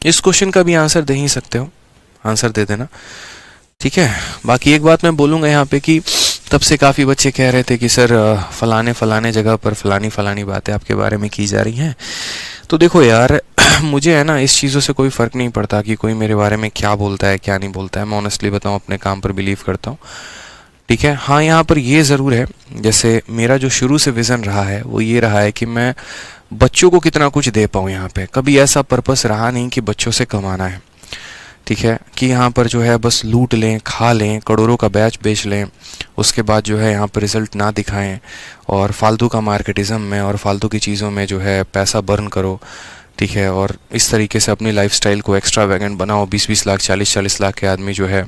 इस क्वेश्चन का भी आंसर दे ही सकते हो, आंसर दे देना, ठीक है। बाकी एक बात मैं बोलूँगा यहाँ पे कि तब से काफ़ी बच्चे कह रहे थे कि सर फलाने फलाने जगह पर फलानी फलानी बातें आपके बारे में की जा रही हैं। तो देखो यार मुझे है ना इस चीज़ों से कोई फ़र्क नहीं पड़ता कि कोई मेरे बारे में क्या बोलता है क्या नहीं बोलता है। मैं ऑनेस्टली बताऊँ अपने काम पर बिलीव करता हूँ, ठीक है। हाँ, यहाँ पर ये ज़रूर है, जैसे मेरा जो शुरू से विज़न रहा है वो ये रहा है कि मैं बच्चों को कितना कुछ दे पाऊँ। यहाँ पे कभी ऐसा पर्पस रहा नहीं कि बच्चों से कमाना है, ठीक है, कि यहाँ पर जो है बस लूट लें, खा लें, करोड़ों का बैच बेच लें, उसके बाद जो है यहाँ पर रिज़ल्ट ना दिखाएं और फालतू का मार्केटिज़म में और फालतू की चीज़ों में जो है पैसा बर्न करो, ठीक है, और इस तरीके से अपनी लाइफस्टाइल को एक्स्ट्रा वैगेंट बनाओ। 20-20 लाख 40-40 लाख के आदमी जो है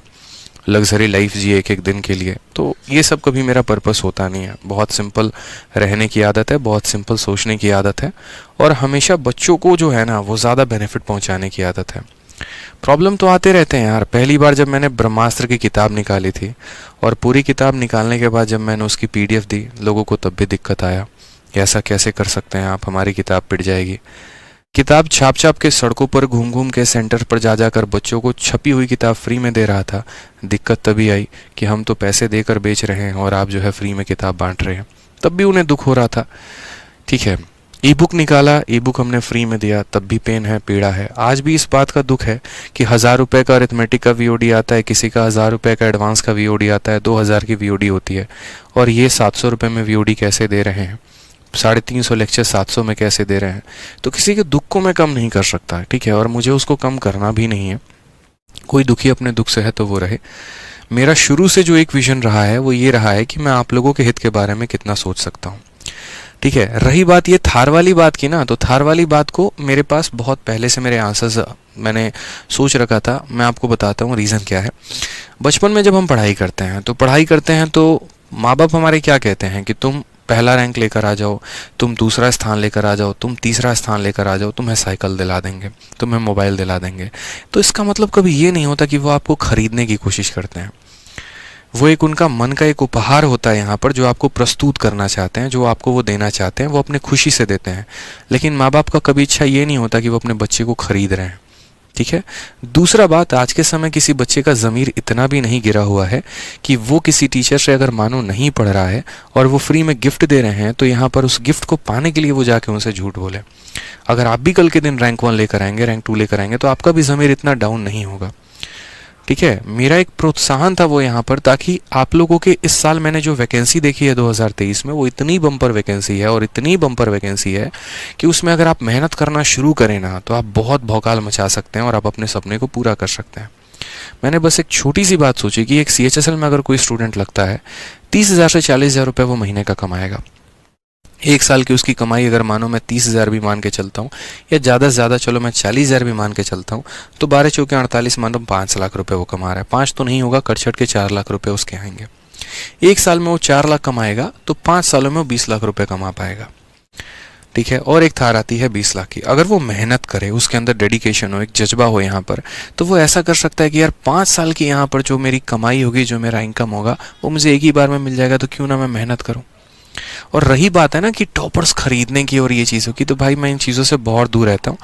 लग्जरी लाइफ जिए एक एक दिन के लिए। तो ये सब कभी मेरा पर्पस होता नहीं है। बहुत सिंपल रहने की आदत है, बहुत सिंपल सोचने की आदत है, और हमेशा बच्चों को जो है ना वो ज़्यादा बेनिफिट पहुंचाने की आदत है। प्रॉब्लम तो आते रहते हैं यार। पहली बार जब मैंने ब्रह्मास्त्र की किताब निकाली थी और पूरी किताब निकालने के बाद जब मैंने उसकी पीडीएफ दी, लोगों को तब भी दिक्कत आया कि ऐसा कैसे कर सकते हैं आप, हमारी किताब पिट जाएगी। किताब छाप छाप के सड़कों पर घूम घूम के सेंटर पर जा जाकर बच्चों को छपी हुई किताब फ्री में दे रहा था। दिक्कत तभी आई कि हम तो पैसे देकर बेच रहे हैं और आप जो है फ्री में किताब बांट रहे हैं। तब भी उन्हें दुख हो रहा था, ठीक है। ई बुक निकाला, ई बुक हमने फ्री में दिया, तब भी पेन है, पीड़ा है। आज भी इस बात का दुख है कि 1000 रुपये का अरिथमेटिक का वीओडी आता है, किसी का 1000 रुपये का एडवांस का वीओडी आता है, 2000 की वीओडी होती है, और ये 700 रुपये में वीओडी कैसे दे रहे हैं, 350 लेक्चर 700 में कैसे दे रहे हैं। तो किसी के दुख को मैं कम नहीं कर सकता, ठीक है, और मुझे उसको कम करना भी नहीं है। कोई दुखी अपने दुख से है तो वो रहे। मेरा शुरू से जो एक विजन रहा है वो ये रहा है कि मैं आप लोगों के हित के बारे में कितना सोच सकता हूँ, ठीक है। रही बात ये थार वाली बात की ना, तो थार वाली बात को मेरे पास बहुत पहले से मेरे आंसर्स मैंने सोच रखा था। मैं आपको बताता हूँ रीज़न क्या है। बचपन में जब हम पढ़ाई करते हैं तो माँ बाप हमारे क्या कहते हैं कि तुम पहला रैंक लेकर आ जाओ, तुम दूसरा स्थान लेकर आ जाओ, तुम तीसरा स्थान लेकर आ जाओ, तुम्हें साइकिल दिला देंगे, तुम्हें मोबाइल दिला देंगे। तो इसका मतलब कभी ये नहीं होता कि वो आपको खरीदने की कोशिश करते हैं। वो एक उनका मन का एक उपहार होता है यहाँ पर, जो आपको प्रस्तुत करना चाहते हैं, जो आपको वो देना चाहते हैं, वो अपने खुशी से देते हैं। लेकिन माँ बाप का कभी इच्छा ये नहीं होता कि वो अपने बच्चे को खरीद रहे हैं, ठीक है। दूसरा बात, आज के समय किसी बच्चे का ज़मीर इतना भी नहीं गिरा हुआ है कि वो किसी टीचर से अगर मानो नहीं पढ़ रहा है और वो फ्री में गिफ्ट दे रहे हैं तो यहाँ पर उस गिफ्ट को पाने के लिए वो जाके उनसे झूठ बोले। अगर आप भी कल के दिन रैंक 1 लेकर आएंगे, रैंक 2 लेकर आएंगे, तो आपका भी ज़मीर इतना डाउन नहीं होगा, ठीक है। मेरा एक प्रोत्साहन था वो यहाँ पर, ताकि आप लोगों के इस साल मैंने जो वैकेंसी देखी है 2023 में, वो इतनी बम्पर वैकेंसी है और इतनी बम्पर वैकेंसी है कि उसमें अगर आप मेहनत करना शुरू करें ना तो आप बहुत भौकाल मचा सकते हैं और आप अपने सपने को पूरा कर सकते हैं। मैंने बस एक छोटी सी बात सोची कि एक CHSL में अगर कोई स्टूडेंट लगता है 30,000 से 40,000 रुपये वो महीने का कमाएगा। एक साल की उसकी कमाई अगर मानो मैं 30,000 भी मान के चलता हूँ, या ज़्यादा से ज़्यादा चलो मैं 40,000 भी मान के चलता हूँ, तो 12 चौके 48 मानो 5 लाख रुपए वो कमा रहा है। 5 तो नहीं होगा, कट के 4 लाख रुपए उसके आएंगे। एक साल में वो 4 लाख कमाएगा तो 5 सालों में वो 20 लाख रुपए कमा पाएगा, ठीक है। और एक थार आती है 20 लाख की। अगर वो मेहनत करे, उसके अंदर डेडिकेशन हो, एक जज्बा हो यहाँ पर, तो वो ऐसा कर सकता है कि यार 5 साल की यहाँ पर जो मेरी कमाई होगी, जो मेरा इनकम होगा, वो मुझे एक ही बार में मिल जाएगा, तो क्यों ना मैं मेहनत करूँ। और रही बात है ना कि टॉपर्स खरीदने की और ये चीज़ों की, तो भाई मैं इन चीज़ों से बहुत दूर रहता हूँ।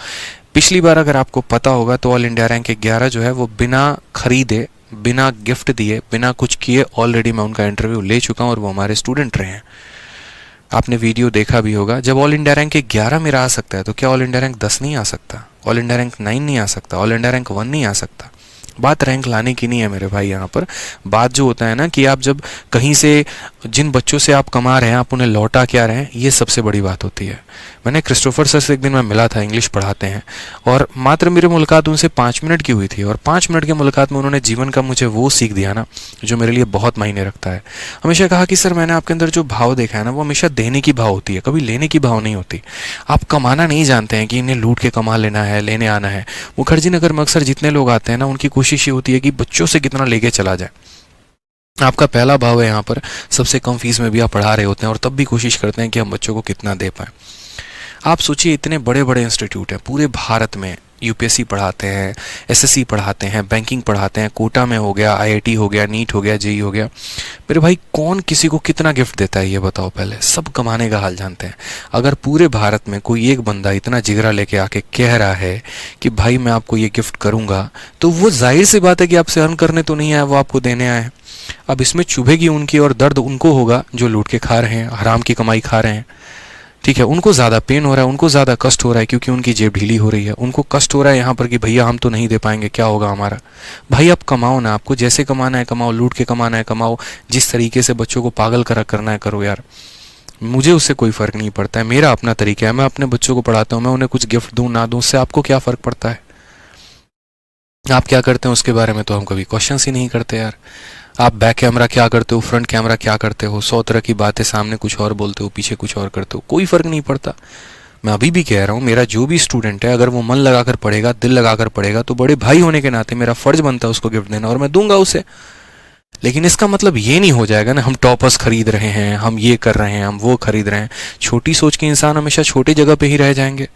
पिछली बार अगर आपको पता होगा तो ऑल इंडिया रैंक 11 जो है वो बिना खरीदे, बिना गिफ्ट दिए, बिना कुछ किए ऑलरेडी मैं उनका इंटरव्यू ले चुका हूँ और वो हमारे स्टूडेंट रहे हैं। आपने वीडियो देखा भी होगा। जब ऑल इंडिया रैंक 11 मेरा आ सकता है तो क्या ऑल इंडिया रैंक 10 नहीं आ सकता, ऑल इंडिया रैंक 9 नहीं आ सकता, ऑल इंडिया रैंक 1 नहीं आ सकता। बात रैंक लाने की नहीं है मेरे भाई। यहाँ पर बात जो होता है ना कि आप जब कहीं से, जिन बच्चों से आप कमा रहे हैं, आप उन्हें लौटा क्या रहे हैं, ये सबसे बड़ी बात होती है। मैंने क्रिस्टोफर सर से एक दिन मैं मिला था, इंग्लिश पढ़ाते हैं, और मात्र मेरी मुलाकात उनसे 5 मिनट की हुई थी, और 5 मिनट की मुलाकात में उन्होंने जीवन का मुझे वो सीख दिया ना जो मेरे लिए बहुत मायने रखता है। हमेशा कहा कि सर मैंने आपके अंदर जो भाव देखा है ना, वो हमेशा देने की भाव होती है, कभी लेने की भाव नहीं होती। आप कमाना नहीं जानते हैं कि इन्हें लूट के कमा लेना है, लेने आना है। मुखर्जी नगर में अक्सर जितने लोग आते हैं ना, उनकी कोशिश ये होती है कि बच्चों से कितना लेके चला जाए। आपका पहला भाव है यहाँ पर, सबसे कम फीस में भी आप पढ़ा रहे होते हैं और तब भी कोशिश करते हैं कि हम बच्चों को कितना दे पाएं। आप सोचिए, इतने बड़े बड़े इंस्टीट्यूट हैं पूरे भारत में, यूपीएससी पढ़ाते हैं, एसएससी पढ़ाते हैं, बैंकिंग पढ़ाते हैं, कोटा में हो गया, आईआईटी हो गया, नीट हो गया, जेई हो गया। मेरे भाई कौन किसी को कितना गिफ्ट देता है ये बताओ पहले। सब कमाने का हाल जानते हैं। अगर पूरे भारत में कोई एक बंदा इतना जिगरा लेके आके कह रहा है कि भाई मैं आपको ये गिफ्ट करूंगा, तो वो जाहिर सी बात है कि आपसे अर्न करने तो नहीं आया, वो आपको देने आए हैं। अब इसमें चुभेगी उनकी और दर्द उनको होगा जो लूट के खा रहे हैं, हराम की कमाई खा रहे हैं। ठीक है, उनको ज़्यादा पेन हो रहा है, उनको ज़्यादा कष्ट हो रहा है क्योंकि उनकी जेब ढीली हो रही है। उनको कष्ट हो रहा है यहाँ पर कि भैया हम तो नहीं दे पाएंगे, क्या होगा हमारा। भाई आप कमाओ ना, आपको जैसे कमाना है कमाओ, लूट के कमाना है कमाओ, जिस तरीके से बच्चों को पागल करना है करो यार। मुझे उससे कोई फ़र्क नहीं पड़ता है, मेरा अपना तरीका है। मैं अपने बच्चों को पढ़ाता हूँ, मैं उन्हें कुछ गिफ्ट दूँ ना दूँ, उससे आपको क्या फ़र्क पड़ता है। आप क्या करते हैं उसके बारे में तो हम कभी क्वेश्चन ही नहीं करते यार। आप बैक कैमरा क्या करते हो, फ्रंट कैमरा क्या करते हो, 100 तरह की बातें, सामने कुछ और बोलते हो, पीछे कुछ और करते हो, कोई फ़र्क नहीं पड़ता। मैं अभी भी कह रहा हूँ, मेरा जो भी स्टूडेंट है अगर वो मन लगाकर पढ़ेगा, दिल लगाकर पढ़ेगा, तो बड़े भाई होने के नाते मेरा फ़र्ज बनता है उसको गिफ्ट देना, और मैं दूंगा उसे। लेकिन इसका मतलब ये नहीं हो जाएगा ना हम टॉपर्स खरीद रहे हैं, हम ये कर रहे हैं, हम वो खरीद रहे हैं। छोटी सोच के इंसान हमेशा छोटी जगह पे ही रह जाएंगे।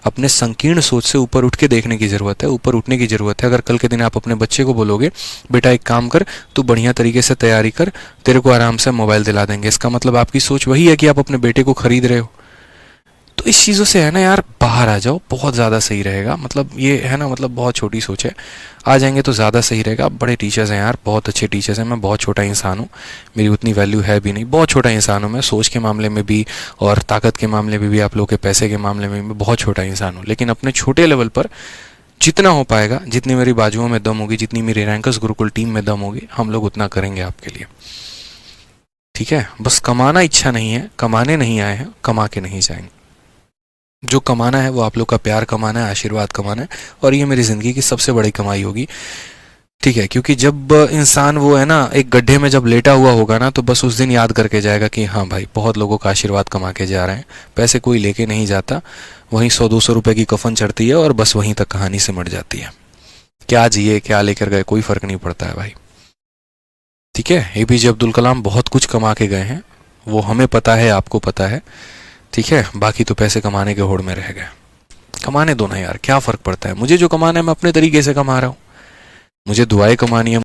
अपने संकीर्ण सोच से ऊपर उठ के देखने की ज़रूरत है, ऊपर उठने की ज़रूरत है। अगर कल के दिन आप अपने बच्चे को बोलोगे बेटा एक काम कर, तू बढ़िया तरीके से तैयारी कर, तेरे को आराम से मोबाइल दिला देंगे, इसका मतलब आपकी सोच वही है कि आप अपने बेटे को खरीद रहे हो। तो इस चीज़ों से है ना यार बाहर आ जाओ, बहुत ज़्यादा सही रहेगा। मतलब ये है ना, मतलब बहुत छोटी सोच है, आ जाएंगे तो ज़्यादा सही रहेगा। बड़े टीचर्स हैं यार, बहुत अच्छे टीचर्स हैं। मैं बहुत छोटा इंसान हूँ, मेरी उतनी वैल्यू है भी नहीं, बहुत छोटा इंसान हूँ मैं, सोच के मामले में भी और ताकत के मामले में भी, आप लोग के पैसे के मामले में भी मैं बहुत छोटा इंसान हूँ। लेकिन अपने छोटे लेवल पर जितना हो पाएगा, जितनी मेरी बाजुओं में दम होगी, जितनी मेरी रैंकर्स गुरुकुल टीम में दम होगी, हम लोग उतना करेंगे आपके लिए। ठीक है, बस कमाना इच्छा नहीं है, कमाने नहीं आए हैं, कमा के नहीं जाएंगे। जो कमाना है वो आप लोग का प्यार कमाना है, आशीर्वाद कमाना है, और ये मेरी ज़िंदगी की सबसे बड़ी कमाई होगी। ठीक है, क्योंकि जब इंसान वो है ना एक गड्ढे में जब लेटा हुआ होगा ना, तो बस उस दिन याद करके जाएगा कि हाँ भाई बहुत लोगों का आशीर्वाद कमा के जा रहे हैं। पैसे कोई लेके नहीं जाता, वहीं 100-200 रुपए की कफन चढ़ती है और बस वहीं तक कहानी सिमट जाती है। क्या जिए क्या लेकर गए कोई फ़र्क नहीं पड़ता है भाई। ठीक है, एपीजे अब्दुल कलाम बहुत कुछ कमा के गए हैं, वो हमें पता है, आपको पता है। ठीक है, बाकी तो पैसे कमाने के होड़ में रह गए। कमाने दो ना यार, क्या फ़र्क पड़ता है। मुझे जो कमाना है मैं अपने तरीके से कमा रहा हूँ, मुझे दुआएं कमानी है,